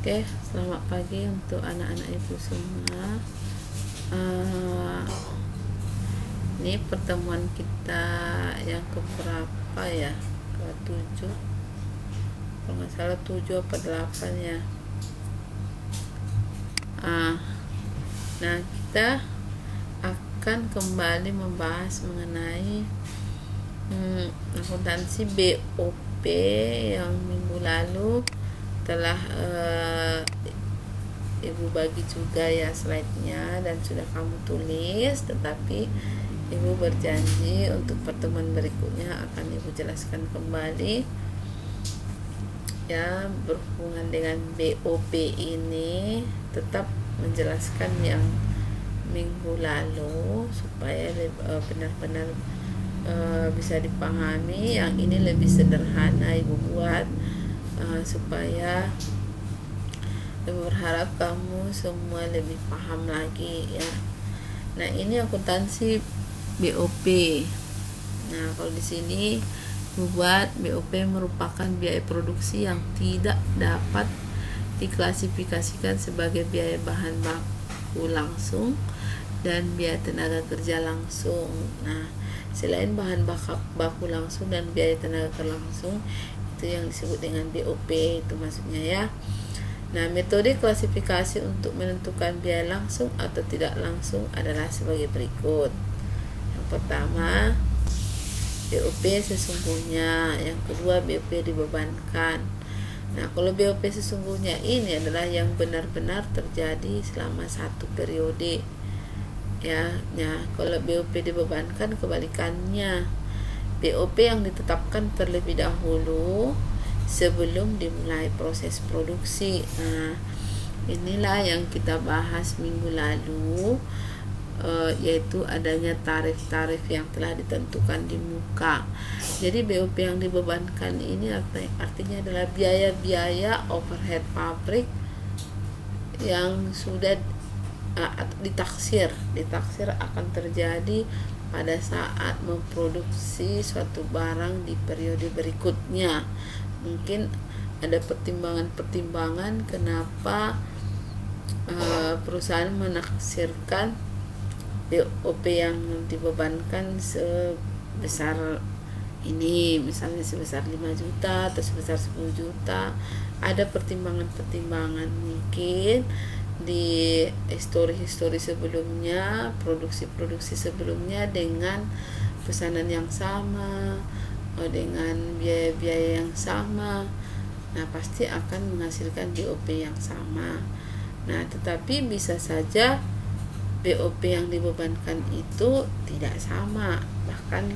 Oke, selamat pagi untuk anak-anak ibu semua. Eh, ini pertemuan kita yang keberapa ya? Ke-7, kalau nggak salah 7 apa 8 ya. Nah, kita akan kembali membahas mengenai akuntansi BOP yang minggu lalu telah ibu bagi juga ya slide-nya dan sudah kamu tulis, tetapi ibu berjanji untuk pertemuan berikutnya akan ibu jelaskan kembali ya, berhubungan dengan BOP ini tetap menjelaskan yang minggu lalu supaya benar-benar bisa dipahami. Yang ini lebih sederhana ibu buat supaya ibu berharap kamu semua lebih paham lagi ya. Nah, ini akuntansi BOP. Nah, kalau di sini buat BOP merupakan biaya produksi yang tidak dapat diklasifikasikan sebagai biaya bahan baku langsung dan biaya tenaga kerja langsung. Nah, selain bahan baku langsung dan biaya tenaga kerja langsung, itu yang disebut dengan BOP, itu maksudnya ya. Nah, metode klasifikasi untuk menentukan biaya langsung atau tidak langsung adalah sebagai berikut. Yang pertama, BOP sesungguhnya. Yang kedua, BOP dibebankan. Nah, kalau BOP sesungguhnya ini adalah yang benar-benar terjadi selama satu periode ya. Nah, kalau BOP dibebankan kebalikannya. BOP yang ditetapkan terlebih dahulu sebelum dimulai proses produksi. Nah, inilah yang kita bahas minggu lalu, yaitu adanya tarif-tarif yang telah ditentukan di muka. Jadi BOP yang dibebankan ini artinya adalah biaya-biaya overhead pabrik yang sudah ditaksir akan terjadi pada saat memproduksi suatu barang di periode berikutnya. Mungkin ada pertimbangan kenapa perusahaan menaksirkan BOP yang dibebankan sebesar ini, misalnya sebesar 5 juta atau sebesar 10 juta. Ada pertimbangan-pertimbangan mungkin di histori sebelumnya, produksi sebelumnya dengan pesanan yang sama, dengan biaya-biaya yang sama. Nah, pasti akan menghasilkan BOP yang sama. Nah, tetapi bisa saja BOP yang dibebankan itu tidak sama, bahkan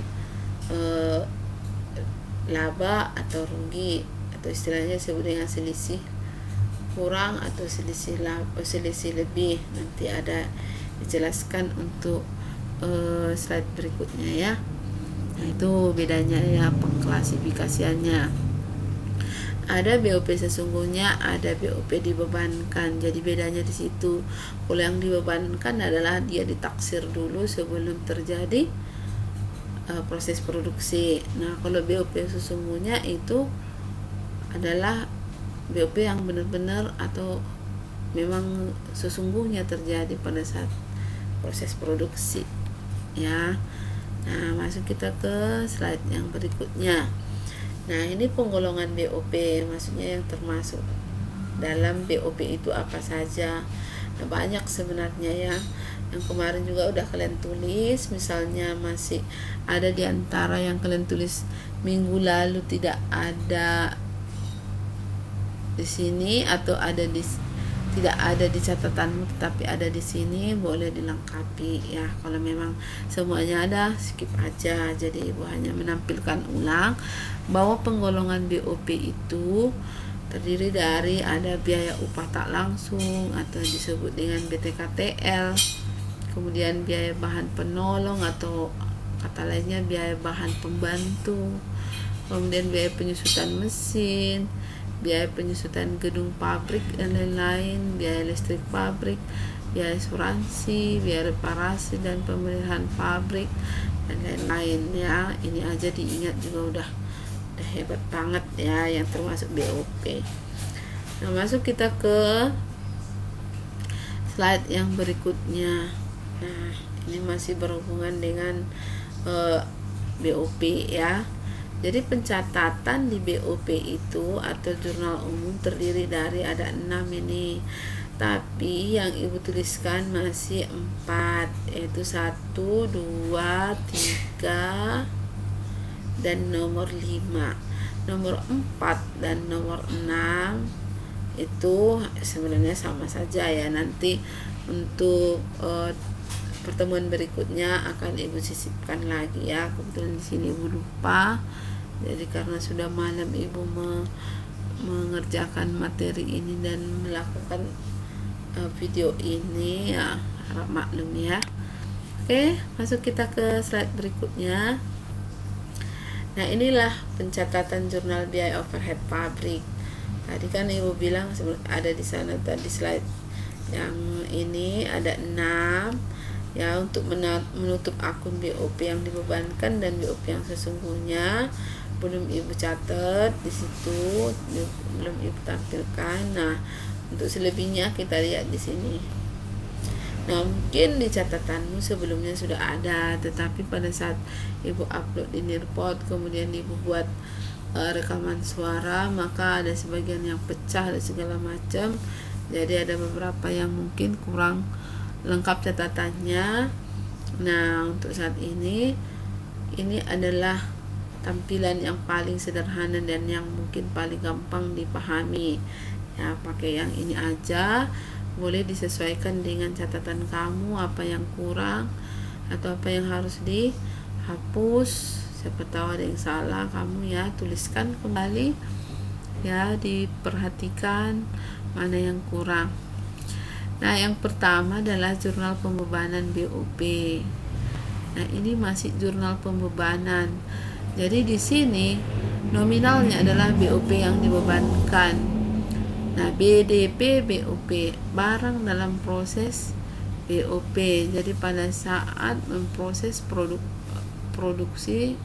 laba atau rugi, atau istilahnya disebut dengan selisih kurang atau selisih lebih. Nanti ada dijelaskan untuk slide berikutnya ya. Nah, itu bedanya ya pengklasifikasiannya. Ada BOP sesungguhnya, ada BOP dibebankan. Jadi bedanya di situ. Kalau yang dibebankan adalah dia ditaksir dulu sebelum terjadi proses produksi. Nah, kalau BOP sesungguhnya itu adalah BOP yang benar-benar atau memang sesungguhnya terjadi pada saat proses produksi ya. Nah, masuk kita ke slide yang berikutnya. Nah, ini penggolongan BOP, maksudnya yang termasuk dalam BOP itu apa saja. Nah, banyak sebenarnya ya. Yang kemarin juga udah kalian tulis, misalnya masih ada di antara yang kalian tulis minggu lalu tidak ada di sini atau tidak ada di catatanmu tetapi ada di sini, boleh dilengkapi ya. Kalau memang semuanya ada, skip aja. Jadi ibu hanya menampilkan ulang bahwa penggolongan BOP itu terdiri dari ada biaya upah tak langsung atau disebut dengan BTKTL, kemudian biaya bahan penolong atau kata lainnya biaya bahan pembantu, kemudian biaya penyusutan mesin, biaya penyusutan gedung pabrik dan lain-lain, biaya listrik pabrik, biaya asuransi, biaya reparasi dan pemeliharaan pabrik dan lain-lain ya. Ini aja diingat juga udah hebat banget ya yang termasuk BOP. Nah, masuk kita ke slide yang berikutnya. Nah, ini masih berhubungan dengan BOP ya. Jadi pencatatan di BOP itu atau jurnal umum terdiri dari ada 6 ini. Tapi yang ibu tuliskan masih 4, yaitu 1, 2, 3 dan nomor 5. Nomor 4 dan nomor 6 itu sebenarnya sama saja ya. Nanti untuk pertemuan berikutnya akan ibu sisipkan lagi ya. Kebetulan di sini ibu lupa. Jadi karena sudah malam ibu mengerjakan materi ini dan melakukan video ini ya, harap maklum ya. Oke, masuk kita ke slide berikutnya. Nah, inilah pencatatan jurnal biaya overhead pabrik. Tadi kan ibu bilang ada di sana tadi slide yang ini ada 6 ya, untuk menutup akun BOP yang dibebankan dan BOP yang sesungguhnya belum ibu catat di situ, belum ibu tampilkan. Nah, untuk selebihnya kita lihat di sini. Nah, mungkin di catatanmu sebelumnya sudah ada, tetapi pada saat ibu upload di Nearpod kemudian ibu buat rekaman suara, maka ada sebagian yang pecah dan segala macam. Jadi ada beberapa yang mungkin kurang lengkap catatannya. Nah, untuk saat ini adalah tampilan yang paling sederhana dan yang mungkin paling gampang dipahami ya. Pakai yang ini aja, boleh disesuaikan dengan catatan kamu, apa yang kurang atau apa yang harus dihapus. Siapa tahu ada yang salah, kamu ya tuliskan kembali ya, diperhatikan mana yang kurang. Nah, yang pertama adalah jurnal pembebanan BOP. Nah, ini masih jurnal pembebanan. Jadi di sini nominalnya adalah BOP yang dibebankan. Nah, BDP BOP, barang dalam proses BOP. Jadi pada saat memproses produksi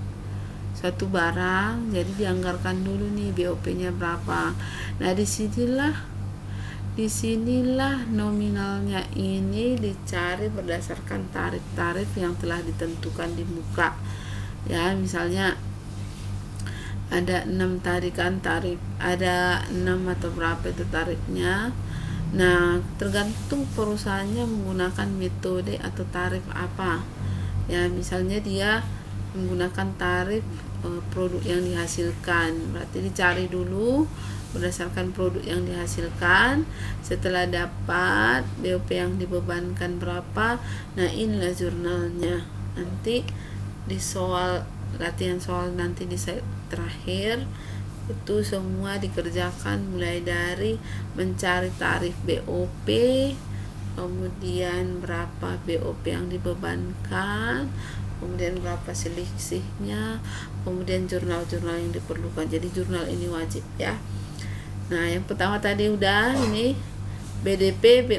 suatu barang, jadi dianggarkan dulu nih BOP-nya berapa. Nah, disinilah nominalnya ini dicari berdasarkan tarif-tarif yang telah ditentukan di muka. Ya, misalnya ada 6 tarikan tarif, ada 6 atau berapa itu tarifnya. Nah, tergantung perusahaannya menggunakan metode atau tarif apa. Ya, misalnya dia menggunakan tarif produk yang dihasilkan, berarti dicari dulu berdasarkan produk yang dihasilkan. Setelah dapat BOP yang dibebankan berapa, nah inilah jurnalnya. Nanti di latihan soal nanti di slide terakhir itu semua dikerjakan, mulai dari mencari tarif BOP, kemudian berapa BOP yang dibebankan, kemudian berapa selisihnya, kemudian jurnal-jurnal yang diperlukan. Jadi jurnal ini wajib ya. Nah, yang pertama tadi udah ini BDP,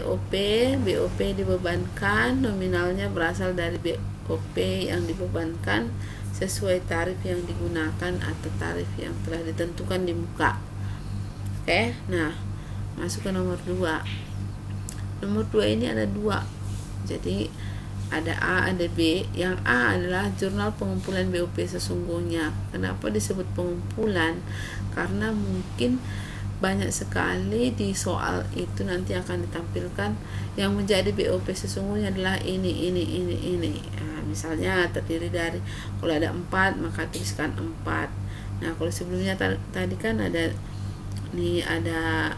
BOP dibebankan, nominalnya berasal dari BOP yang dibebankan sesuai tarif yang digunakan atau tarif yang telah ditentukan di muka. Oke, nah masuk ke nomor 2. Nomor 2 ini ada 2. Jadi ada A, ada B. Yang A adalah jurnal pengumpulan BOP sesungguhnya. Kenapa disebut pengumpulan? Karena mungkin banyak sekali di soal itu nanti akan ditampilkan yang menjadi BOP sesungguhnya adalah ini. Nah, misalnya terdiri dari, kalau ada 4 maka tuliskan 4. Nah, kalau sebelumnya tadi kan ada 7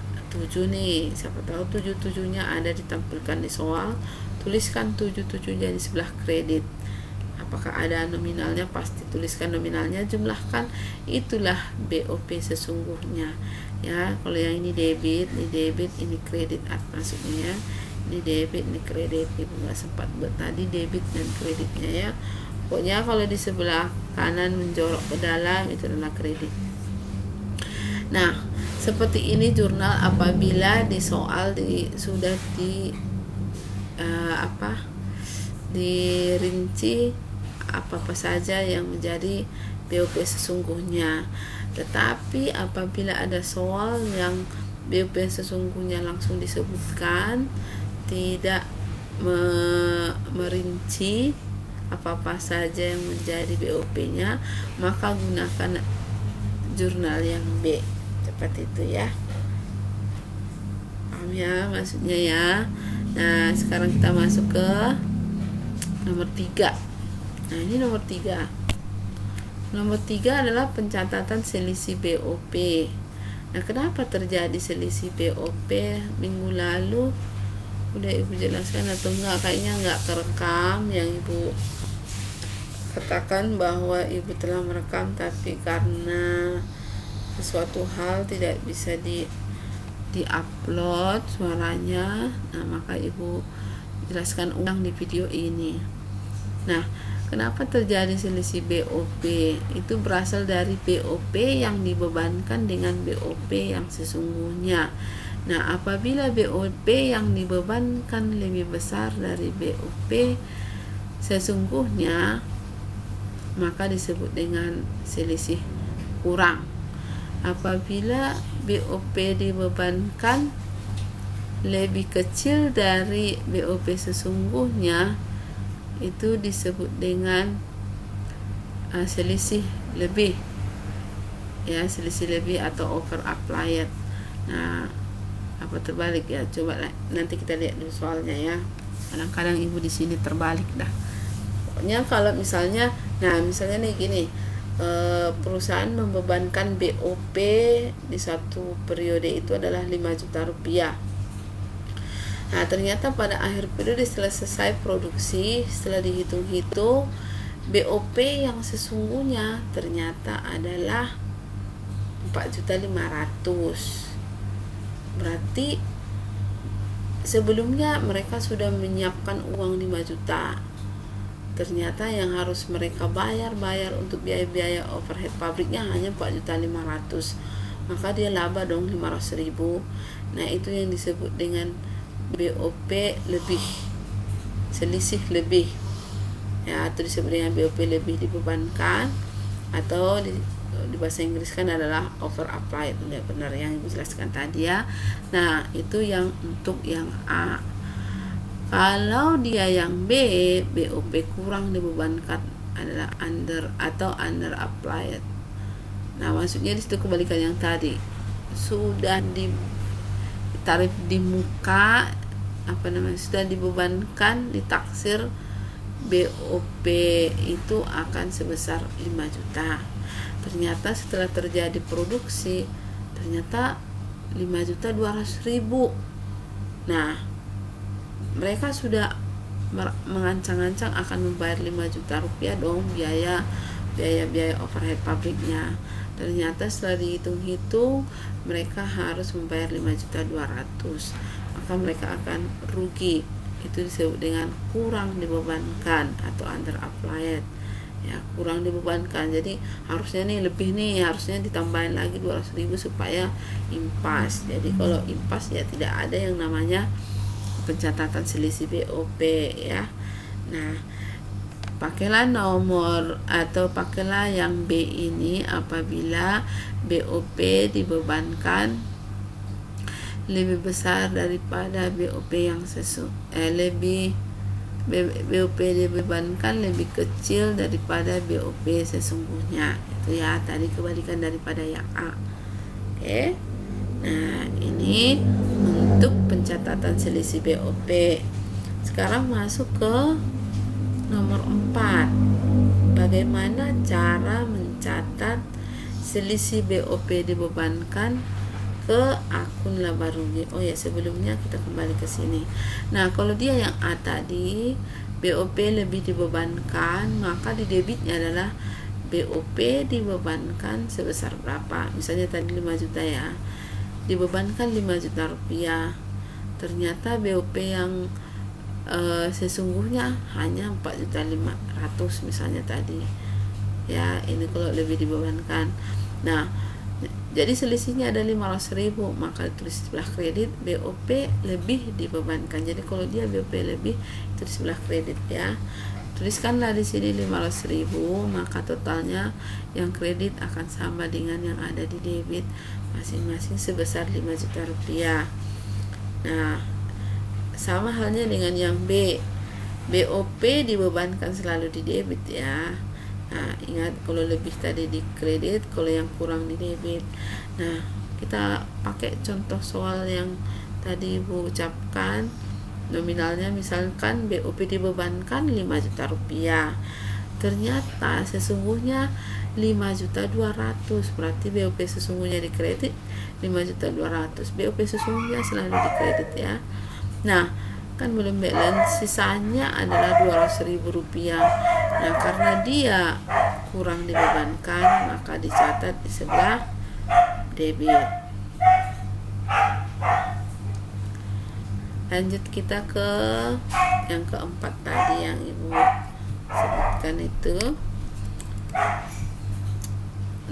nih, siapa tahu 7-7-nya ada ditampilkan di soal, tuliskan 7-7-nya di sebelah kredit. Apakah ada nominalnya, pasti tuliskan nominalnya, jumlahkan, itulah BOP sesungguhnya ya. Kalau yang ini debit, ini kredit masuknya ya. Ini debit, ini kredit. Ibu nggak sempat buat tadi debit dan kreditnya ya. Pokoknya kalau di sebelah kanan menjorok ke dalam itu adalah kredit. Nah, seperti ini jurnal apabila di soal sudah dirinci apa saja yang menjadi BOP sesungguhnya. Tetapi apabila ada soal yang BOP sesungguhnya langsung disebutkan, tidak merinci apa-apa saja yang menjadi BOP-nya, maka gunakan jurnal yang B. Seperti itu ya. Paham ya maksudnya ya. Nah, sekarang kita masuk ke nomor 3. Nah, ini nomor 3. Nomor 3 adalah pencatatan selisih BOP. Nah, kenapa terjadi selisih BOP minggu lalu? Udah Ibu jelaskan atau enggak? Kayaknya enggak kerekam yang Ibu katakan bahwa Ibu telah merekam, tapi karena sesuatu hal tidak bisa di-upload suaranya. Nah, maka Ibu jelaskan ulang di video ini. Nah, kenapa terjadi selisih BOP? Itu berasal dari BOP yang dibebankan dengan BOP yang sesungguhnya. Nah, apabila BOP yang dibebankan lebih besar dari BOP sesungguhnya, maka disebut dengan selisih kurang. Apabila BOP dibebankan lebih kecil dari BOP sesungguhnya, itu disebut dengan selisih lebih, ya, selisih lebih atau over applied. Nah, apa terbalik ya? Coba nanti kita lihat dulu soalnya ya. Kadang-kadang Ibu di sini terbalik dah. Pokoknya kalau misalnya, misalnya nih gini, perusahaan membebankan BOP di satu periode itu adalah 5 juta rupiah. Nah, ternyata pada akhir periode setelah selesai produksi, setelah dihitung-hitung, BOP yang sesungguhnya ternyata adalah 4.500.000. Berarti sebelumnya mereka sudah menyiapkan uang 5 juta. Ternyata yang harus mereka bayar untuk biaya-biaya overhead pabriknya hanya 4.500.000. Maka dia laba dong 500.000. Nah, itu yang disebut dengan BOP lebih, selisih lebih. Ya, itu disebut dengan BOP lebih dibebankan, atau di bahasa Inggris kan adalah over applied. Benar yang Ibu jelaskan tadi ya. Nah, itu yang untuk yang A. Kalau dia yang B, BOP kurang dibebankan adalah under atau under applied. Nah, maksudnya di situ kebalikan yang tadi. Sudah di tarif di muka, sudah dibebankan, ditaksir BOP itu akan sebesar 5 juta. Ternyata setelah terjadi produksi, ternyata 5.200.000. Nah, mereka sudah mengancang-ancang akan membayar 5 juta rupiah dong biaya overhead pabriknya. Ternyata setelah dihitung-hitung mereka harus membayar 5.200.000. Maka mereka akan rugi. Itu disebut dengan kurang dibebankan atau under applied. Ya, kurang dibebankan. Jadi harusnya nih lebih nih, harusnya ditambahin lagi 200.000 supaya impas. Jadi kalau impas ya tidak ada yang namanya pencatatan selisih BOP ya. Nah, pakailah nomor atau pakailah yang B ini apabila BOP dibebankan lebih besar daripada BOP yang BOP dibebankan lebih kecil daripada BOP sesungguhnya. Itu ya, tadi kebalikan daripada yang A. Oke. Nah, ini untuk pencatatan selisih BOP. Sekarang masuk ke nomor 4. Bagaimana cara mencatat selisih BOP dibebankan ke akun laba rugi? Oh ya, sebelumnya kita kembali ke sini. Nah, kalau dia yang A tadi, BOP lebih dibebankan, maka di debitnya adalah BOP dibebankan sebesar berapa? Misalnya tadi 5 juta ya. Dibebankan 5 juta rupiah. Ternyata BOP yang sesungguhnya hanya 4.500.000 misalnya tadi. Ya, ini kalau lebih dibebankan. Nah, jadi selisihnya ada 500.000, maka tulis di sebelah kredit BOP lebih dibebankan. Jadi kalau dia BOP lebih, itu di sebelah kredit ya. tuliskanlah di sini 500.000, maka totalnya yang kredit akan sama dengan yang ada di debit masing-masing sebesar 5 juta rupiah. Nah, sama halnya dengan yang B. BOP dibebankan selalu di debit ya. Nah, ingat kalau lebih tadi di kredit, kalau yang kurang di debit. Nah, kita pakai contoh soal yang tadi Ibu ucapkan. Nominalnya misalkan BOP dibebankan 5 juta rupiah. Ternyata sesungguhnya 5.200.000, berarti BOP sesungguhnya di kredit 5.200.000. BOP sesungguhnya selalu di kredit ya. Nah, kan belum balance, sisanya adalah 200.000 rupiah. Nah, karena dia kurang dibebankan, maka dicatat di sebelah debit. Lanjut kita ke yang keempat tadi yang Ibu sebutkan itu.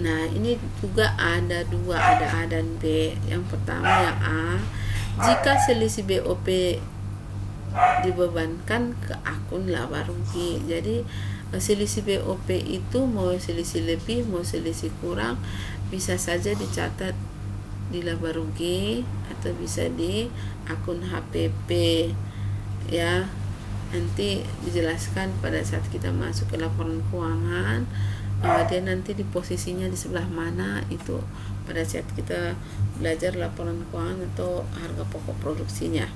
Nah, ini juga ada dua, ada A dan B. Yang pertama yang A, jika selisih BOP dibebankan ke akun laba rugi. Jadi selisih BOP itu mau selisih lebih, mau selisih kurang, bisa saja dicatat di laba rugi atau bisa di akun HPP ya. Nanti dijelaskan pada saat kita masuk ke laporan keuangan, dia nanti di posisinya di sebelah mana itu pada saat kita belajar laporan keuangan atau harga pokok produksinya.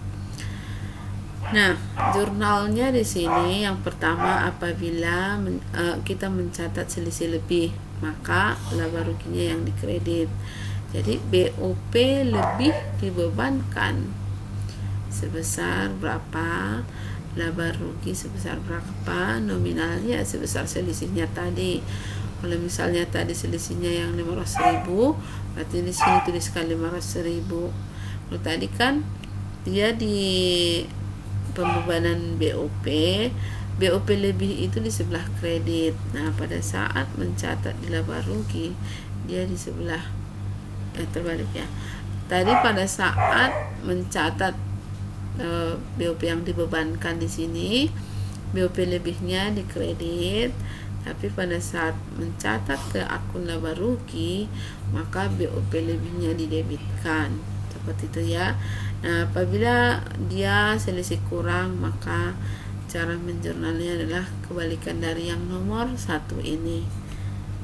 Nah, jurnalnya di sini yang pertama, apabila kita mencatat selisih lebih, maka laba ruginya yang dikredit. Jadi BOP lebih dibebankan sebesar berapa, laba rugi sebesar berapa, nominalnya sebesar selisihnya tadi. Kalau misalnya tadi selisihnya yang 500.000, berarti di sini tuliskan 500.000. Kalau tadi kan dia di pembebanan BOP lebih itu di sebelah kredit. Nah, pada saat mencatat di laba rugi, dia di sebelah terbalik ya. Tadi pada saat mencatat BOP yang dibebankan di sini, BOP lebihnya di kredit, tapi pada saat mencatat ke akun laba rugi, maka BOP lebihnya didebitkan. Seperti itu ya. Nah, apabila dia selisih kurang, maka cara menjurnalnya adalah kebalikan dari yang nomor 1 ini.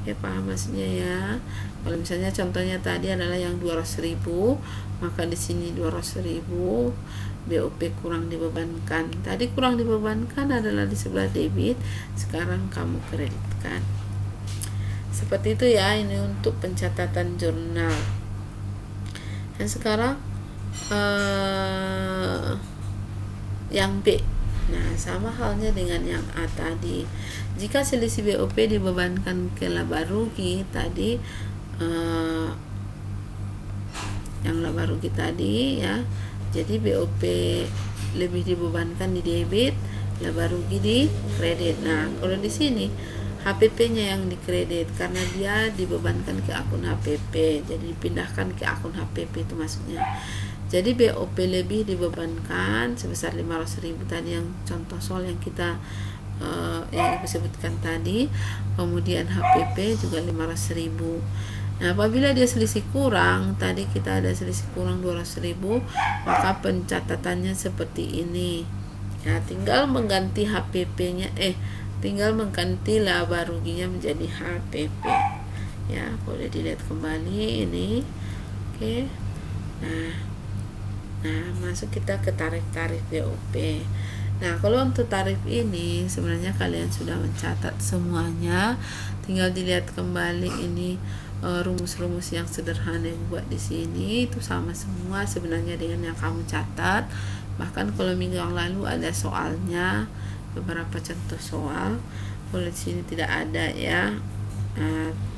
Ya, paham maksudnya ya. Kalau misalnya contohnya tadi adalah yang 200.000, maka di sini 200.000 BOP kurang dibebankan. Tadi kurang dibebankan adalah di sebelah debit, sekarang kamu kreditkan. Seperti itu ya, ini untuk pencatatan jurnal. Dan sekarang yang B. Nah, sama halnya dengan yang A tadi. Jika selisih BOP dibebankan ke laba rugi tadi, yang laba rugi tadi ya, jadi BOP lebih dibebankan di debit, laba rugi di kredit. Nah, kalau di sini HPP-nya yang dikredit karena dia dibebankan ke akun HPP, jadi dipindahkan ke akun HPP itu maksudnya. Jadi BOP lebih dibebankan sebesar 500.000 tadi yang contoh soal yang kita yang Ibu sebutkan tadi. Kemudian HPP juga 500.000. Nah, apabila dia selisih kurang, tadi kita ada selisih kurang 200.000, maka pencatatannya seperti ini. Ya, tinggal mengganti HPP-nya tinggal mengganti laba ruginya menjadi HPP. Ya, boleh dilihat kembali ini. Oke. Nah, masuk kita ke tarif-tarif BOP. Nah, kalau untuk tarif ini sebenarnya kalian sudah mencatat semuanya, tinggal dilihat kembali ini rumus-rumus yang sederhana yang buat di sini itu sama semua sebenarnya dengan yang kamu catat. Bahkan kalau minggu yang lalu ada soalnya, beberapa contoh soal. Kalau di sini tidak ada ya,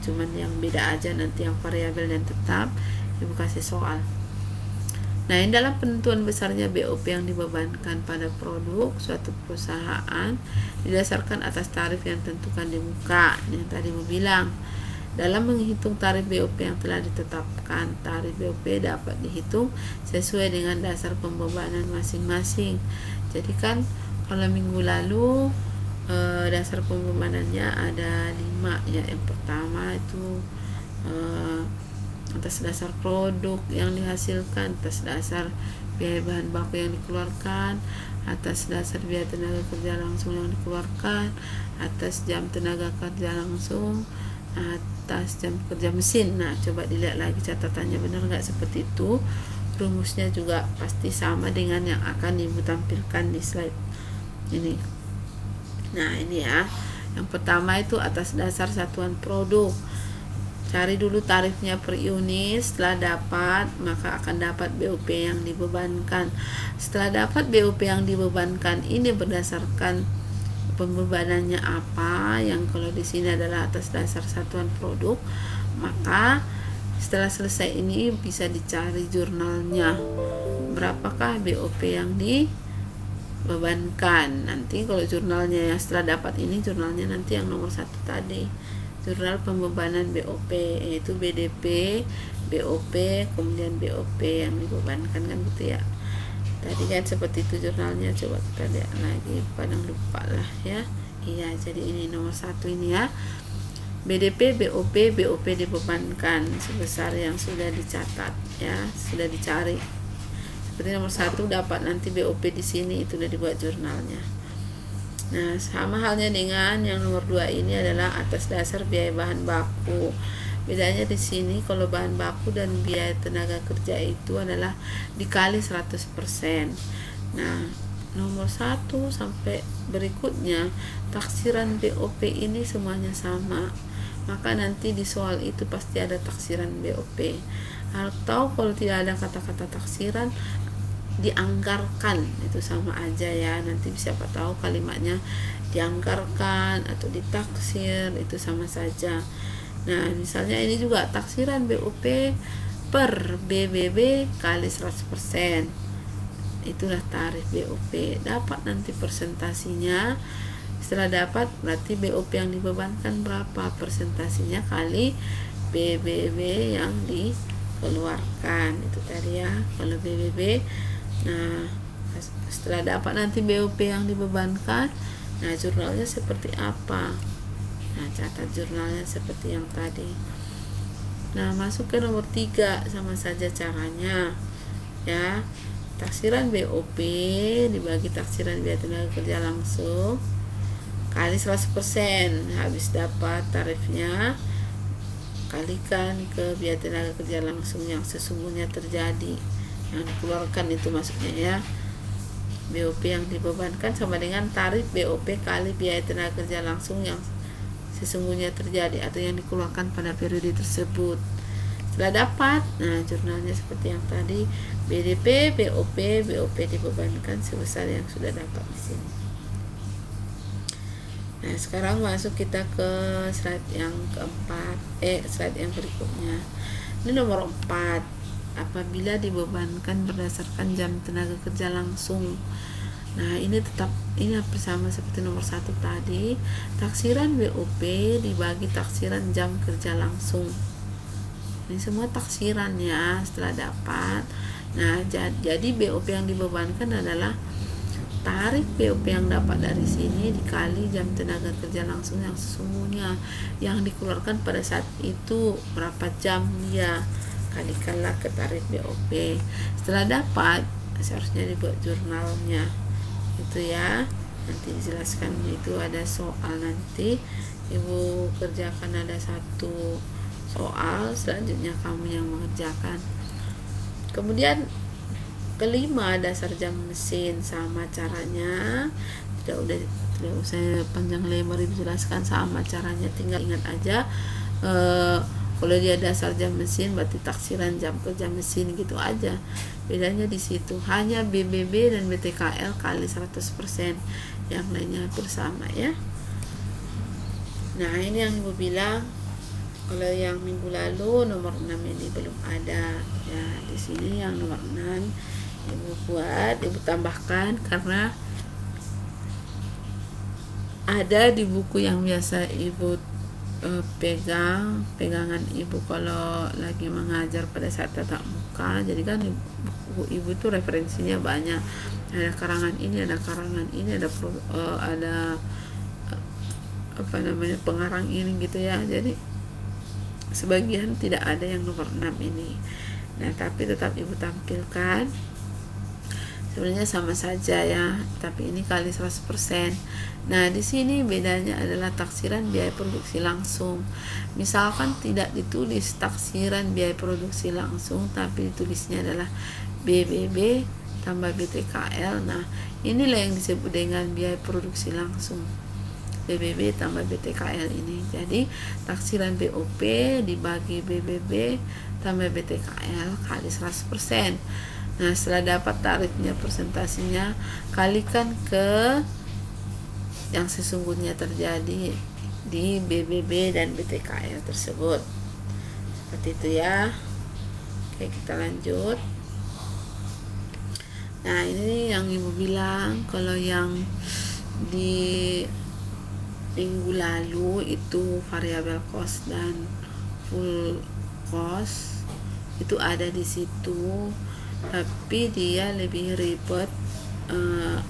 cuman yang beda aja nanti yang variabel dan tetap Ibu kasih soal. Nah, ini dalam penentuan besarnya BOP yang dibebankan pada produk suatu perusahaan didasarkan atas tarif yang tentukan di muka. Yang tadi Ibu bilang, dalam menghitung tarif BOP yang telah ditetapkan, tarif BOP dapat dihitung sesuai dengan dasar pembebanan masing-masing. Jadi kan kalau minggu lalu dasar pembebanannya ada 5 ya. Yang pertama itu atas dasar produk yang dihasilkan, atas dasar biaya bahan baku yang dikeluarkan, atas dasar biaya tenaga kerja langsung yang dikeluarkan, atas jam tenaga kerja langsung, atas jam kerja mesin. Nah, coba dilihat lagi catatannya benar nggak seperti itu. Rumusnya juga pasti sama dengan yang akan ibu tampilkan di slide ini. Nah, ini ya. Yang pertama itu atas dasar satuan produk. Cari dulu tarifnya per unit. Setelah dapat, maka akan dapat BOP yang dibebankan. Setelah dapat BOP yang dibebankan, ini berdasarkan pembebanannya apa, yang kalau di sini adalah atas dasar satuan produk. Maka setelah selesai ini bisa dicari jurnalnya. Berapakah BOP yang dibebankan? Nanti kalau jurnalnya yang setelah dapat ini, jurnalnya nanti yang nomor 1 tadi, jurnal pembebanan BOP, yaitu BDP, BOP, kemudian BOP yang dibebankan, kan gitu ya. Tadi kan seperti itu jurnalnya. Coba kita lihat lagi, padahal lupa lah ya. Iya, jadi ini nomor 1 ini ya. BDP, BOP dibebankan sebesar yang sudah dicatat ya, sudah dicari. Seperti nomor 1 dapat nanti BOP di sini, itu udah dibuat jurnalnya. Nah, sama halnya dengan yang nomor 2 ini adalah atas dasar biaya bahan baku. Bedanya di sini kalau bahan baku dan biaya tenaga kerja itu adalah dikali 100%. Nah, nomor 1 sampai berikutnya taksiran BOP ini semuanya sama. Maka nanti di soal itu pasti ada taksiran BOP. Atau kalau tidak ada kata-kata taksiran, dianggarkan, itu sama aja ya. Nanti siapa tahu kalimatnya dianggarkan atau ditaksir, itu sama saja. Nah, misalnya ini juga taksiran BOP per BBB kali 100%. Itulah tarif BOP. Dapat nanti persentasinya. Setelah dapat, berarti BOP yang dibebankan berapa, persentasinya kali BBB yang dikeluarkan. Itu tadi ya, kalau BBB. Nah, setelah dapat nanti BOP yang dibebankan, nah jurnalnya seperti apa? Nah, catat jurnalnya seperti yang tadi. Nah, masuk ke nomor 3, sama saja caranya ya. Taksiran BOP dibagi taksiran biaya tenaga kerja langsung kali 100%. Habis dapat tarifnya, kalikan ke biaya tenaga kerja langsung yang sesungguhnya terjadi, yang dikeluarkan, itu maksudnya ya. BOP yang dibebankan sama dengan tarif BOP kali biaya tenaga kerja langsung yang sesungguhnya terjadi atau yang dikeluarkan pada periode tersebut. Setelah dapat, nah jurnalnya seperti yang tadi, BDP, BOP dibebankan sebesar yang sudah dapat di sini. Nah, sekarang masuk kita ke slide yang keempat, slide yang berikutnya. Ini nomor 4. Apabila dibebankan berdasarkan jam tenaga kerja langsung. Nah, ini hampir sama seperti nomor 1 tadi. Taksiran BOP dibagi taksiran jam kerja langsung. Ini semua taksiran ya setelah dapat. Nah, jadi BOP yang dibebankan adalah tarif BOP yang dapat dari sini dikali jam tenaga kerja langsung yang sesungguhnya yang dikeluarkan pada saat itu, berapa jam dia, kalikanlah ke tarif BOP. Setelah dapat, seharusnya dibuat jurnalnya itu ya. Nanti dijelaskan, itu ada soal, nanti ibu kerjakan, ada 1 soal, selanjutnya kamu yang mengerjakan. Kemudian kelima, dasar jam mesin, sama caranya, tidak usah panjang lebar dijelaskan, sama caranya, tinggal ingat aja. Kalau dia dasar jam mesin berarti taksiran jam kerja mesin, gitu aja. Bedanya di situ, hanya BBB dan BTKL kali 100%, yang lainnya hampir sama ya. Nah, ini yang ibu bilang. Kalau yang minggu lalu nomor 6 ini belum ada ya. Di sini yang nomor 6 ibu tambahkan karena ada di buku yang biasa ibu pegangan ibu kalau lagi mengajar pada saat tatap muka. Jadi kan buku ibu tuh referensinya banyak, ada karangan ini, ada karangan ini, ada pengarang ini gitu ya. Jadi sebagian tidak ada yang nomor 6 ini. Nah, tapi tetap ibu tampilkan. Sebenarnya sama saja ya, tapi ini kali 100%. Nah, di sini bedanya adalah taksiran biaya produksi langsung. Misalkan tidak ditulis taksiran biaya produksi langsung, tapi ditulisnya adalah BBB tambah BTKL. Nah, inilah yang disebut dengan biaya produksi langsung. BBB tambah BTKL ini. Jadi taksiran BOP dibagi BBB tambah BTKL kali 100%. Nah, setelah dapat tarifnya, persentasinya, kalikan ke yang sesungguhnya terjadi di BBB dan BTKL tersebut. Seperti itu ya. Oke, kita lanjut. Nah, ini yang ibu bilang, kalau yang di minggu lalu itu variabel cost dan full cost itu ada di situ, tapi dia lebih ribet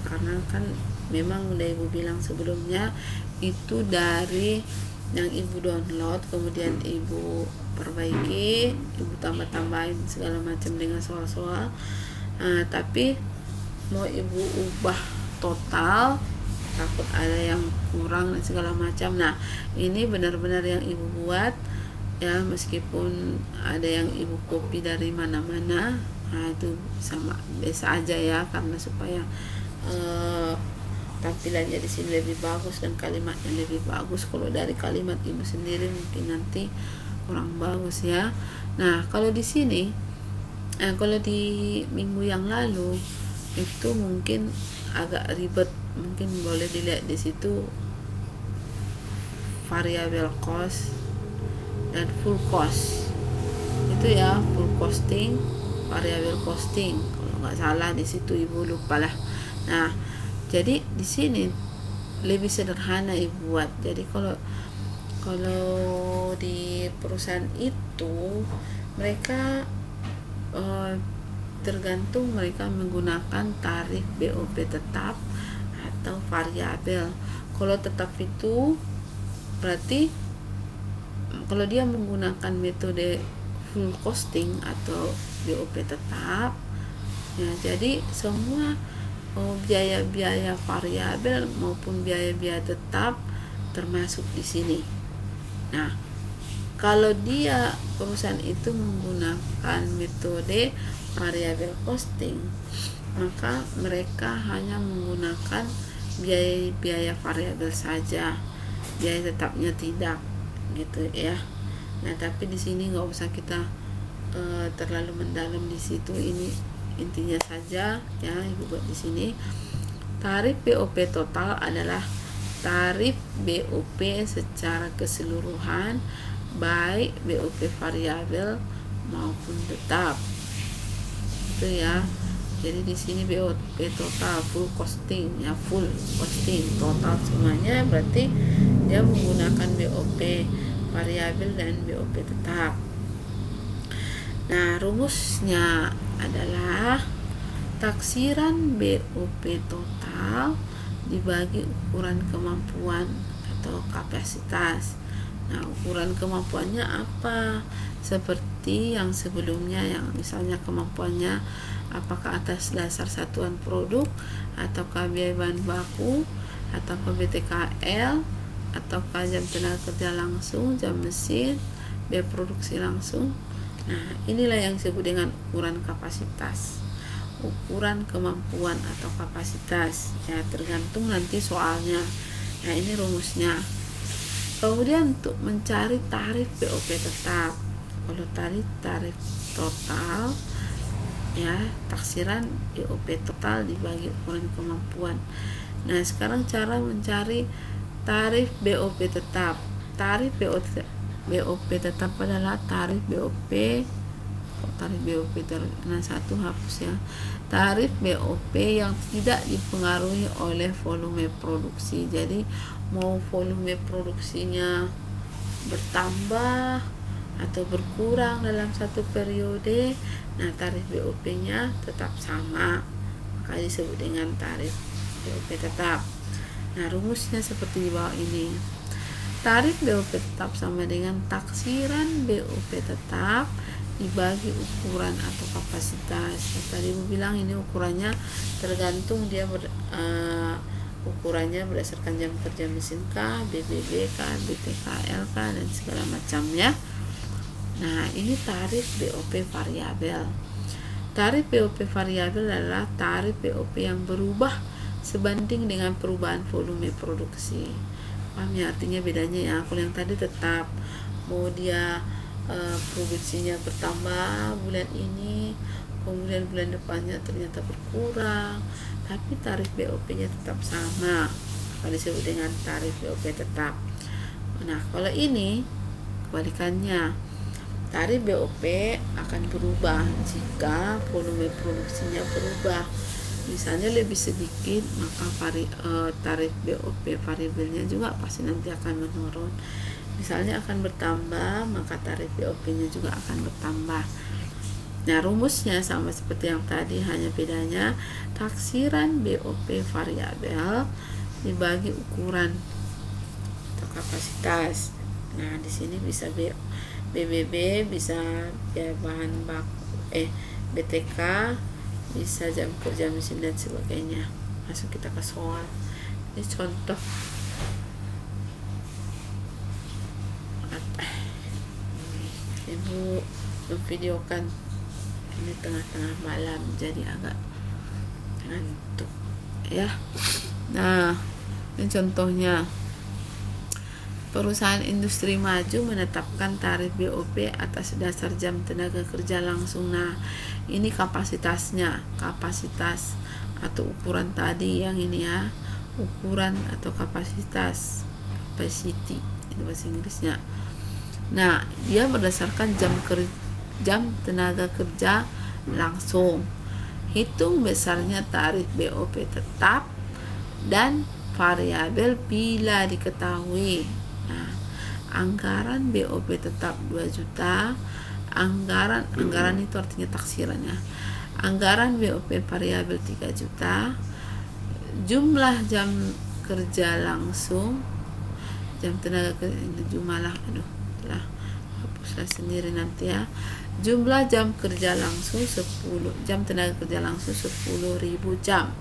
karena kan memang udah ibu bilang sebelumnya itu dari yang ibu download, kemudian ibu perbaiki, ibu tambah-tambahin segala macam dengan soal-soal. Tapi mau ibu ubah total, takut ada yang kurang dan segala macam. Nah, ini benar-benar yang ibu buat ya, meskipun ada yang ibu copy dari mana-mana. Nah, itu sama biasa aja ya, karena supaya tampilannya di sini lebih bagus dan kalimatnya lebih bagus. Kalau dari kalimat ibu sendiri mungkin nanti kurang bagus ya. Nah, kalau di sini kalau di minggu yang lalu itu mungkin agak ribet, mungkin boleh dilihat di situ variabel cost dan full cost itu ya, full costing, variabel costing kalau nggak salah di situ, ibu lupa lah. Nah, jadi di sini lebih sederhana ibu buat. Jadi kalau di perusahaan itu mereka tergantung mereka menggunakan tarif BOP tetap atau variabel. Kalau tetap itu berarti kalau dia menggunakan metode full costing atau BOP tetap ya, jadi semua biaya-biaya variabel maupun biaya-biaya tetap termasuk di sini. Nah, kalau dia perusahaan itu menggunakan metode variabel costing, maka mereka hanya menggunakan biaya variabel saja, biaya tetapnya tidak, gitu ya. Nah, tapi di sini nggak usah kita terlalu mendalam di situ. Ini intinya saja ya, ibu buat di sini. Tarif BOP total adalah tarif BOP secara keseluruhan, baik BOP variabel maupun tetap. Itu ya. Jadi di sini BOP total full costing ya, full costing total semuanya, berarti dia menggunakan BOP variabel dan BOP tetap. Nah, rumusnya adalah taksiran BOP total dibagi ukuran kemampuan atau kapasitas. Nah, ukuran kemampuannya apa? Seperti yang sebelumnya, yang misalnya kemampuannya apakah atas dasar satuan produk, ataukah biaya bahan baku, ataukah BTKL, ataukah jam tenaga kerja langsung, jam mesin, biaya produksi langsung. Nah, inilah yang disebut dengan ukuran kapasitas, ukuran kemampuan atau kapasitas ya, tergantung nanti soalnya. Nah, ini rumusnya. Kemudian untuk mencari tarif BOP tetap, kalau tarif total ya, taksiran BOP total dibagi ukuran kemampuan. Nah, sekarang cara mencari tarif BOP tetap. Tarif BOP tetap adalah tarif BOP nah, satu hapus ya. Tarif BOP yang tidak dipengaruhi oleh volume produksi. Jadi mau volume produksinya bertambah atau berkurang dalam satu periode, nah tarif BOP-nya tetap sama, maka disebut dengan tarif BOP tetap. Nah, rumusnya seperti di bawah ini. tarif BOP tetap sama dengan taksiran BOP tetap dibagi ukuran atau kapasitas. Tadi Ibu bilang ini ukurannya tergantung dia ukurannya berdasarkan jam kerja mesin K, BBB K, BTKL K, dan segala macamnya. Nah, ini tarif BOP variabel. Tarif BOP variabel adalah tarif BOP yang berubah sebanding dengan perubahan volume produksi. Paham ya artinya bedanya ya? Kalau yang tadi tetap mau dia produksinya bertambah bulan ini, kemudian bulan depannya ternyata berkurang, tapi tarif BOP-nya tetap sama, kalau disebut dengan tarif BOP tetap. Nah, kalau ini kebalikannya, tarif BOP akan berubah jika volume produksinya berubah. Misalnya lebih sedikit, maka tarif BOP variabelnya juga pasti nanti akan menurun. Misalnya akan bertambah, maka tarif BOP-nya juga akan bertambah. Nah, rumusnya sama seperti yang tadi, hanya bedanya taksiran BOP variabel dibagi ukuran atau kapasitas. Nah, di sini bisa BBB, bisa bahan baku, BTK, bisa jam kerja mesin dan sebagainya. Masuk kita ke soal. Ini contoh. Ibu memvideokan ini tengah-tengah malam, jadi agak ngantuk ya. Nah, ini contohnya. Perusahaan industri maju menetapkan tarif BOP atas dasar jam tenaga kerja langsung. Nah, ini kapasitasnya, kapasitas atau ukuran tadi yang ini ya, ukuran atau kapasitas, capacity itu bahasa Inggrisnya. Nah, dia berdasarkan jam tenaga kerja langsung. Hitung besarnya tarif BOP tetap dan variabel bila diketahui. Nah, anggaran BOP tetap 2 juta, anggaran itu artinya taksiran ya. Anggaran BOP variabel 3 juta, jumlah jam kerja langsung, jam tenaga kerja jumlah, hapuslah sendiri nanti ya. Jumlah jam kerja langsung 10, jam tenaga kerja langsung 10.000 jam.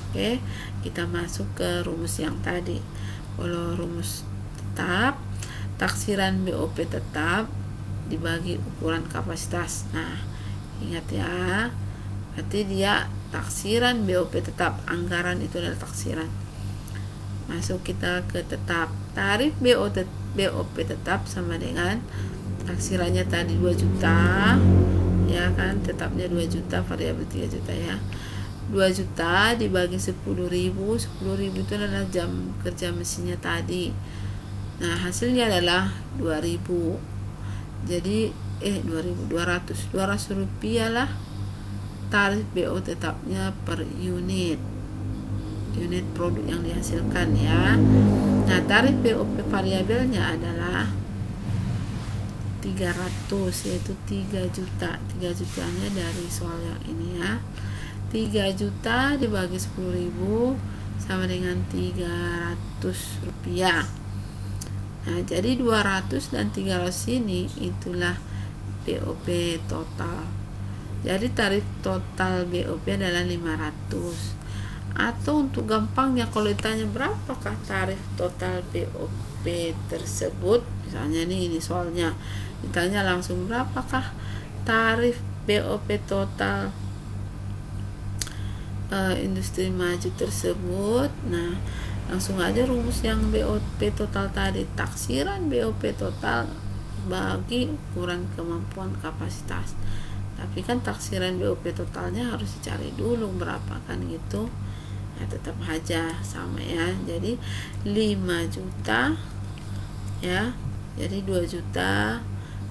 Oke, kita masuk ke rumus yang tadi. Kalau rumus tetap, taksiran BOP tetap dibagi ukuran kapasitas. Nah, ingat ya, berarti dia taksiran BOP tetap, anggaran itu adalah taksiran. Masuk kita ke tetap. Tarif BOP tetap sama dengan taksirannya tadi 2 juta ya kan, tetapnya 2 juta, variabel 3 juta ya. 2 juta dibagi 10.000, 10.000 itu adalah jam kerja mesinnya tadi. Nah, hasilnya adalah 2.000. Jadi 200 rupiah lah tarif BO tetapnya per unit produk yang dihasilkan ya. Nah, tarif BOP variabelnya adalah 300, yaitu 3 juta. 3 jutanya dari soal yang ini ya. 3 juta dibagi 10.000 sama dengan 300 rupiah. Nah, jadi 200 dan 300 ini itulah BOP total. Jadi tarif total BOP adalah 500. Atau untuk gampangnya, kalau ditanya berapakah tarif total BOP tersebut, misalnya ini soalnya ditanya langsung berapakah tarif BOP total industri maju tersebut. Nah, langsung aja rumus yang BOP total tadi, taksiran BOP total bagi ukuran kemampuan kapasitas. Tapi kan taksiran BOP totalnya harus dicari dulu berapa kan gitu. Nah, tetap aja sama ya. Jadi 5 juta ya. Jadi 2 juta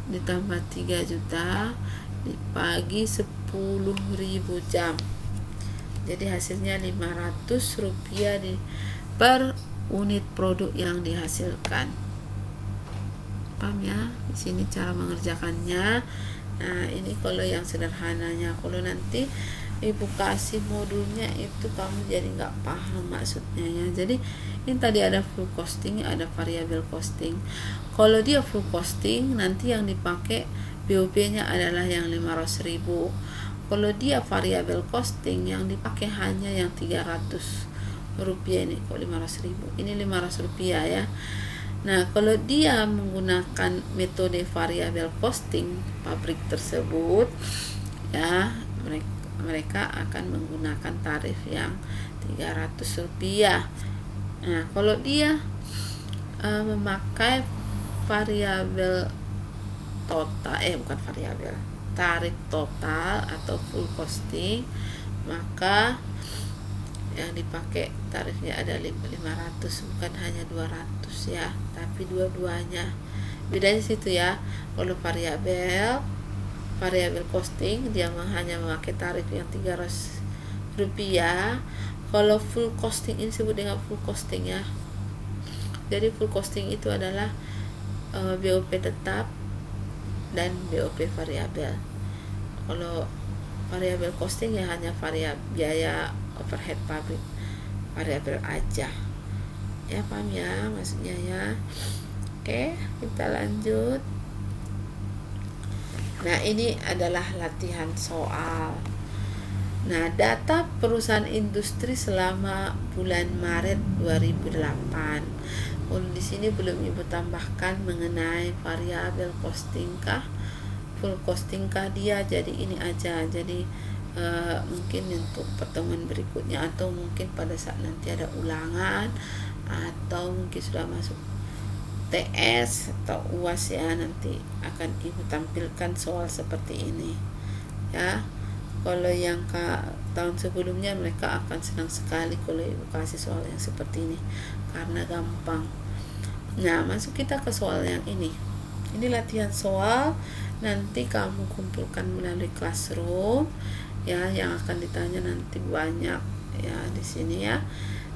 ditambah 3 juta dibagi 10.000 jam. Jadi hasilnya 500 rupiah per unit produk yang dihasilkan. Paham ya? Di sini cara mengerjakannya. Nah, ini kalau yang sederhananya. Kalau nanti ibu kasih modulnya itu kamu jadi nggak paham maksudnya ya. Jadi ini tadi ada full costing, ada variabel costing. Kalau dia full costing, nanti yang dipakai BOP-nya adalah yang 500.000. Kalau dia variabel costing, yang dipakai hanya yang 300 rupiah ini. Kok 500.000? Ini 500 rupiah ya. Nah, kalau dia menggunakan metode variabel costing pabrik tersebut, ya mereka akan menggunakan tarif yang 300 rupiah. Nah, kalau dia memakai variabel total, bukan variabel, tarif total atau full costing, maka yang dipakai tarifnya ada 500, bukan hanya 200 ya, tapi dua-duanya. Bedanya situ ya. Kalau variabel costing dia hanya memakai tarif yang 300 rupiah. Kalau full costing ini disebut dengan full costing ya. Jadi full costing itu adalah BOP tetap dan BOP variabel. Kalau variabel costing ya hanya biaya overhead pabrik variabel aja ya, paham ya maksudnya ya. Oke, kita lanjut. Nah, ini adalah latihan soal. Nah, data perusahaan industri selama bulan Maret 2008. Kalau di sini belum Ibu tambahkan mengenai variabel costing kah, full costing kah dia, jadi ini aja. Jadi mungkin untuk pertemuan berikutnya, atau mungkin pada saat nanti ada ulangan, atau mungkin sudah masuk TS atau UAS ya, nanti akan Ibu tampilkan soal seperti ini ya. Kalau yang tahun sebelumnya mereka akan senang sekali kalau Ibu kasih soal yang seperti ini karena gampang. Nah, masuk kita ke soal yang ini. Ini latihan soal, nanti kamu kumpulkan melalui Classroom ya, yang akan ditanya nanti banyak ya di sini ya.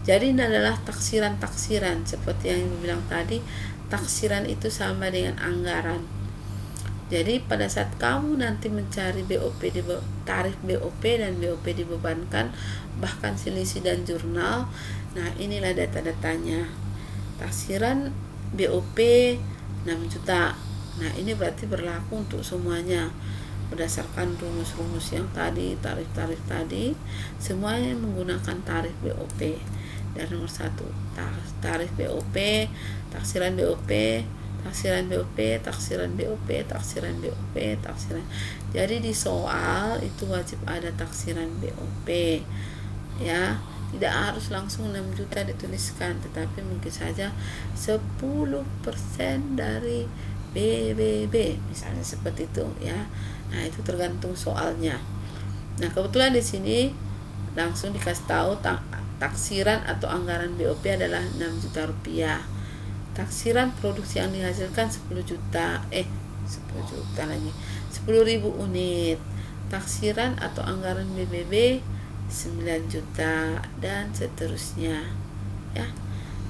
Jadi ini adalah taksiran seperti yang Ibu bilang tadi. Taksiran itu sama dengan anggaran. Jadi pada saat kamu nanti mencari BOP, tarif BOP dan BOP dibebankan, bahkan selisih dan jurnal, nah inilah data-datanya. Taksiran BOP 6 juta. Nah, ini berarti berlaku untuk semuanya. Berdasarkan rumus-rumus yang tadi, tarif-tarif tadi, semuanya menggunakan tarif BOP. Dan nomor 1, tarif BOP, taksiran BOP, taksiran BOP, taksiran BOP, taksiran BOP, taksiran. Jadi di soal itu wajib ada taksiran BOP ya. Tidak harus langsung 6 juta dituliskan, tetapi mungkin saja 10% dari BBB misalnya seperti itu ya. Nah, itu tergantung soalnya. Nah, kebetulan di sini langsung dikasih tahu taksiran atau anggaran BOP adalah 6 juta rupiah. Taksiran produksi yang dihasilkan 10 juta 10 juta lagi 10.000 unit. Taksiran atau anggaran BBB 9 juta dan seterusnya ya.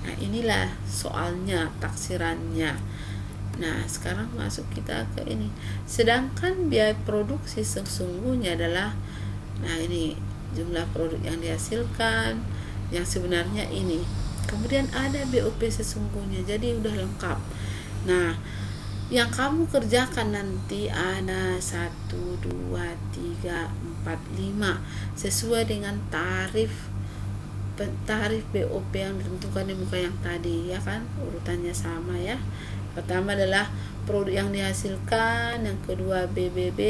Nah, inilah soalnya, taksirannya. Nah, sekarang masuk kita ke ini. Sedangkan biaya produksi sesungguhnya adalah, nah ini jumlah produk yang dihasilkan yang sebenarnya ini. Kemudian ada BOP sesungguhnya, jadi udah lengkap. Nah, yang kamu kerjakan nanti ada 1, 2, 3, 4, 5 sesuai dengan tarif BOP yang ditentukan di muka yang tadi ya kan, urutannya sama ya. Pertama adalah produk yang dihasilkan, yang kedua BBB,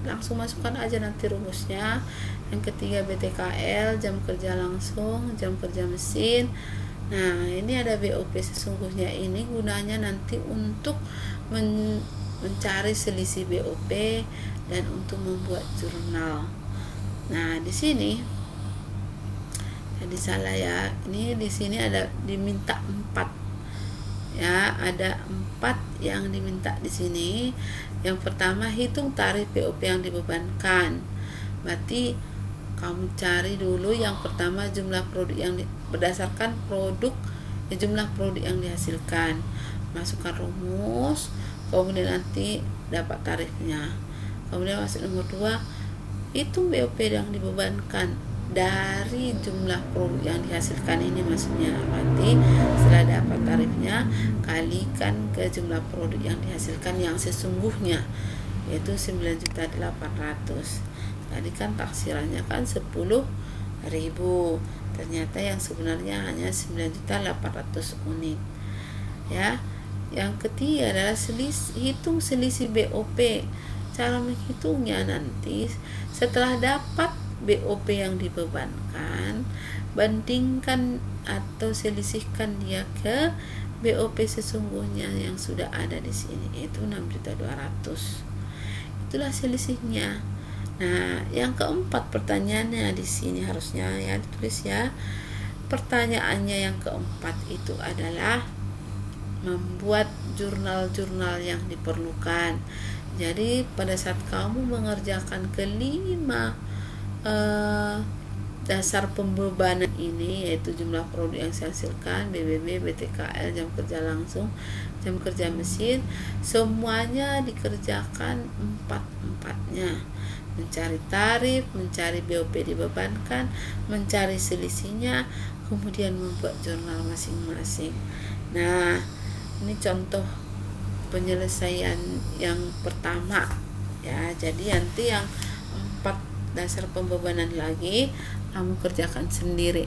langsung masukkan aja nanti rumusnya. Yang ketiga BTKL, jam kerja langsung, jam kerja mesin. Nah, ini ada BOP sesungguhnya, ini gunanya nanti untuk mencari selisih BOP dan untuk membuat jurnal. Nah, di sini jadi salah ya. Ini di sini ada diminta 4. Ya, ada 4 yang diminta di sini. Yang pertama, hitung tarif BOP yang dibebankan. Berarti kamu cari dulu yang pertama jumlah produk yang berdasarkan produk jumlah produk yang dihasilkan. Masukkan rumus, kemudian nanti dapat tarifnya. Kemudian masuk nomor 2, hitung BOP yang dibebankan dari jumlah produk yang dihasilkan ini, maksudnya berarti setelah dapat tarifnya kalikan ke jumlah produk yang dihasilkan yang sesungguhnya, yaitu 9.800.000. Tadi kan taksirannya kan 10.000, ternyata yang sebenarnya hanya 9.800 unit ya. Yang ketiga adalah hitung selisih BOP. Cara menghitungnya nanti setelah dapat BOP yang dibebankan, bandingkan atau selisihkan dia ke BOP sesungguhnya yang sudah ada di sini, yaitu 6.200.000. Itulah selisihnya. Nah, yang keempat pertanyaannya di sini harusnya ya ditulis ya. Pertanyaannya yang keempat itu adalah membuat jurnal-jurnal yang diperlukan. Jadi pada saat kamu mengerjakan kelima dasar pembebanan ini, yaitu jumlah produk yang dihasilkan, BBB, BTKL, jam kerja langsung, jam kerja mesin, semuanya dikerjakan empat-empatnya. Mencari tarif, mencari BOP dibebankan, mencari selisihnya, kemudian membuat jurnal masing-masing. Nah, ini contoh penyelesaian yang pertama ya. Jadi nanti yang 4 dasar pembebanan lagi kamu kerjakan sendiri.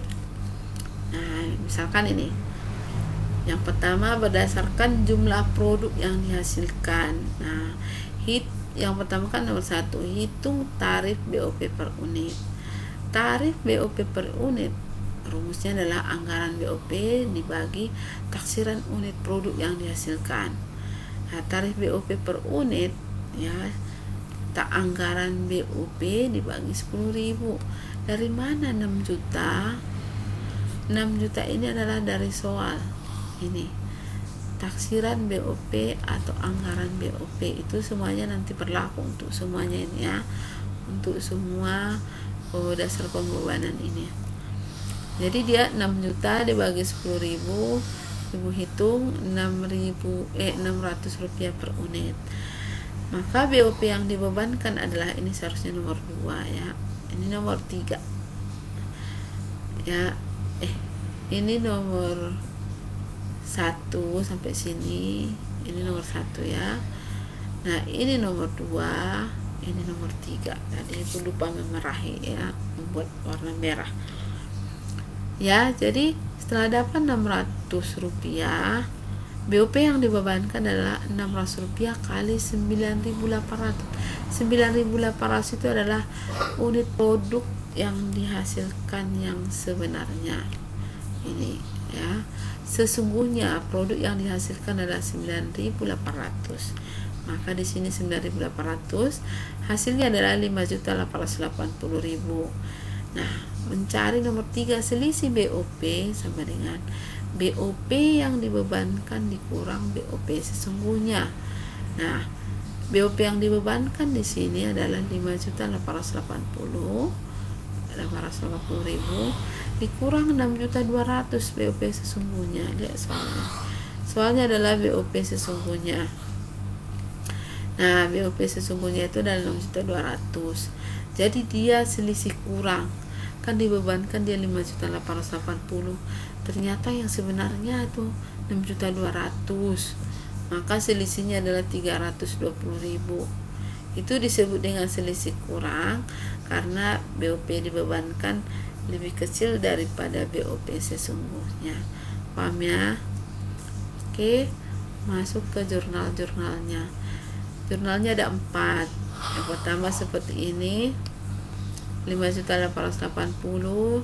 Nah, misalkan ini yang pertama berdasarkan jumlah produk yang dihasilkan. Nah, yang pertama kan nomor 1, hitung tarif BOP per unit. Tarif BOP per unit rumusnya adalah anggaran BOP dibagi taksiran unit produk yang dihasilkan. Nah, tarif BOP per unit ya, anggaran BOP dibagi 10.000. Dari mana 6 juta? 6 juta ini adalah dari soal ini. Taksiran BOP atau anggaran BOP itu semuanya nanti berlaku untuk semuanya ini ya. Untuk semua dasar pembebanan ini. Jadi dia 6 juta dibagi 10.000, Ibu hitung 600 rupiah per unit. Maka BOP yang dibebankan adalah ini, seharusnya nomor 2 ya. Ini nomor 3 ya. Ini nomor 1 sampai sini. Ini nomor 1 ya. Nah, ini nomor 2, ini nomor 3. Tadi aku lupa memerahi ya, membuat warna merah. Ya, jadi setelah dapat 600 rupiah, BOP yang dibebankan adalah 600 rupiah kali 9.800. 9.800 itu adalah unit produk yang dihasilkan yang sebenarnya. Ini ya. Sesungguhnya produk yang dihasilkan adalah 9.800. Maka di sini 9.800, hasilnya adalah 5.880.000. Nah, mencari nomor 3, selisih BOP sama dengan BOP yang dibebankan dikurang BOP sesungguhnya. Nah, BOP yang dibebankan di sini adalah 5.880.000 dikurang 6.200.000 BOP sesungguhnya. Lihat soalnya. Soalnya adalah BOP sesungguhnya. Nah, BOP sesungguhnya itu adalah 6.200.000. Jadi dia selisih kurang. Kan dibebankan dia 5.880.000. Ternyata yang sebenarnya itu 6.200.000. Maka selisihnya adalah 320.000. Itu disebut dengan selisih kurang karena BOP dibebankan lebih kecil daripada BOP sesungguhnya. Paham ya? Oke, masuk ke jurnalnya. Jurnalnya ada 4. Yang pertama seperti ini, 5.880.000.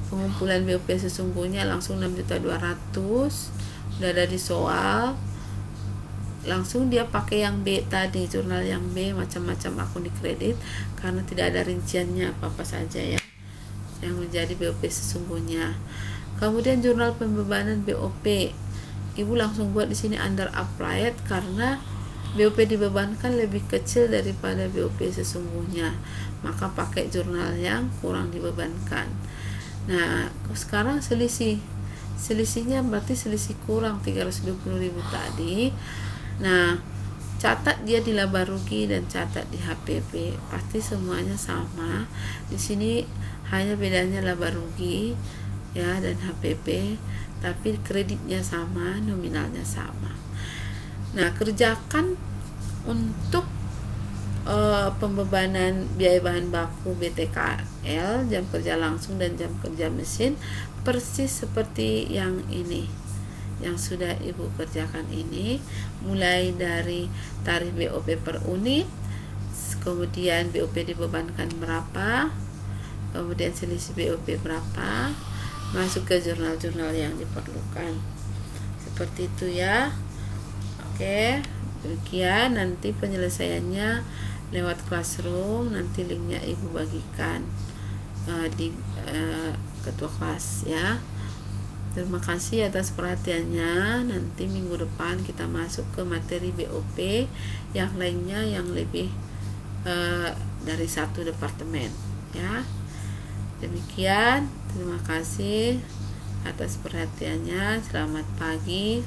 Pengumpulan BOP sesungguhnya langsung 6.200.000. Udah ada di soal. Langsung dia pakai yang B tadi, jurnal yang B, macam-macam akun dikredit karena tidak ada rinciannya apa-apa saja ya yang menjadi BOP sesungguhnya. Kemudian jurnal pembebanan BOP, Ibu langsung buat di sini under applied karena BOP dibebankan lebih kecil daripada BOP sesungguhnya, maka pakai jurnal yang kurang dibebankan. Nah, sekarang selisihnya berarti selisih kurang 320.000 tadi. Nah, catat dia di laba rugi dan catat di HPP, pasti semuanya sama. Di sini hanya bedanya laba rugi ya dan HPP, tapi kreditnya sama, nominalnya sama. Nah, kerjakan untuk pembebanan biaya bahan baku BTKL, jam kerja langsung dan jam kerja mesin persis seperti yang ini, yang sudah Ibu kerjakan ini, mulai dari tarif BOP per unit, kemudian BOP dibebankan berapa, kemudian selisih BOP berapa, masuk ke jurnal-jurnal yang diperlukan. Seperti itu ya. Oke, demikian. Nanti penyelesaiannya lewat Classroom, nanti linknya Ibu bagikan di ketua kelas ya. Terima kasih atas perhatiannya. Nanti minggu depan kita masuk ke materi BOP yang lainnya yang lebih dari satu departemen ya. Demikian, terima kasih atas perhatiannya. Selamat pagi.